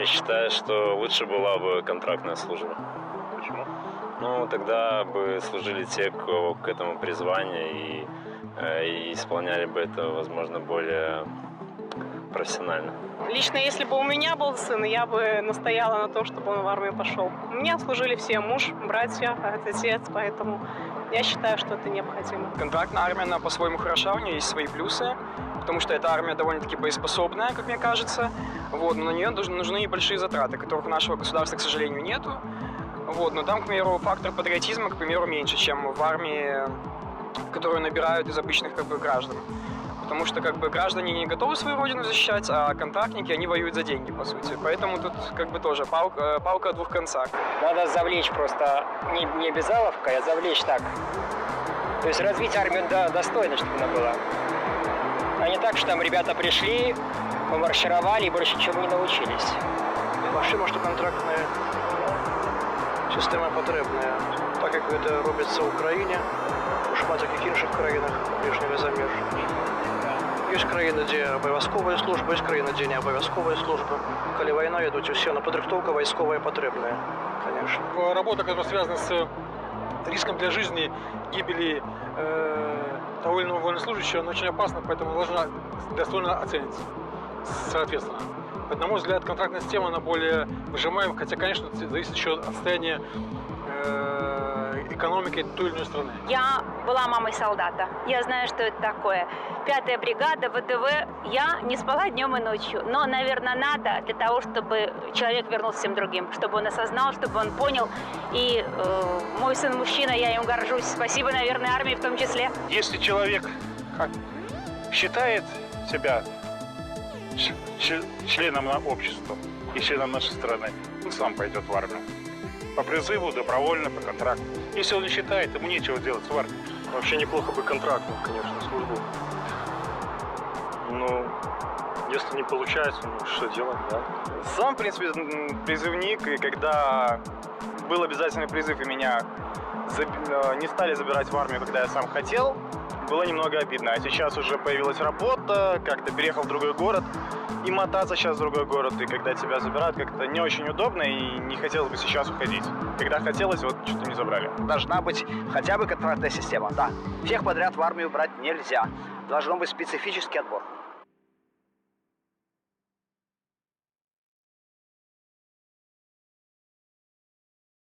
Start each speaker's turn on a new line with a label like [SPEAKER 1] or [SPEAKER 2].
[SPEAKER 1] Я считаю, что лучше была бы контрактная служба.
[SPEAKER 2] Почему?
[SPEAKER 1] Ну, тогда бы служили те, кого к этому призвание, и исполняли бы это, возможно, более профессионально.
[SPEAKER 3] Лично, если бы у меня был сын, я бы настояла на том, чтобы он в армию пошел. У меня служили все: муж, братья, отец, поэтому я считаю, что это необходимо.
[SPEAKER 4] Контрактная армия, она по-своему хороша, у нее есть свои плюсы, потому что эта армия довольно-таки боеспособная, как мне кажется. Вот, но на нее нужны большие затраты, которых у нашего государства, к сожалению, нету. Вот, но там, к примеру, фактор патриотизма, к примеру, меньше, чем в армии, которую набирают из обычных граждан. Потому что граждане не готовы свою родину защищать, а контрактники, они воюют за деньги, по сути. Поэтому тут тоже палка о двух концах.
[SPEAKER 5] Надо завлечь просто не обязаловкой, а завлечь так. То есть развить армию достойно, чтобы она была. А не так, что там ребята пришли, помаршировали и больше ничего не научились.
[SPEAKER 6] Бачимо, що контрактна система потрібна, так як це робиться в Україні, у шматних інших країнах ближнього заміжжя. Є країни, де обов'язкова служба, є країни, де не обов'язкова служба. Коли війна йдуть, усі, но підготовка військова потрібна, звісно.
[SPEAKER 2] Работа, которая связана с риском для жизни, гибели того или иного военнослужащего, она очень опасна, поэтому должна достойно оцениться, соответственно. На мой взгляд, контрактная система, она более выжимаемая, хотя, конечно, зависит еще от состояния экономики той или иной страны.
[SPEAKER 7] Я была мамой солдата. Я знаю, что это такое. 5-я бригада, ВДВ. Я не спала днем и ночью. Но, наверное, надо для того, чтобы человек вернулся всем другим. Чтобы он осознал, чтобы он понял. И мой сын мужчина, я им горжусь. Спасибо, наверное, армии в том числе.
[SPEAKER 8] Если человек считает себя членом общества и членом нашей страны, он сам пойдет в армию. По призыву, добровольно, по контракту. Если он не считает, ему нечего делать в армии.
[SPEAKER 2] Вообще неплохо бы контрактную, конечно, службу. Но если не получается, ну что делать, да?
[SPEAKER 9] Сам, в принципе, призывник, и когда был обязательный призыв, и меня не стали забирать в армию, когда я сам хотел, было немного обидно. А сейчас уже появилась работа, как-то переехал в другой город, и мотаться сейчас в другой город, и когда тебя забирают, как-то не очень удобно, и не хотелось бы сейчас уходить. Когда хотелось, вот что-то не забрали.
[SPEAKER 5] Должна быть хотя бы контрактная система, да. Всех подряд в армию брать нельзя. Должен быть специфический отбор.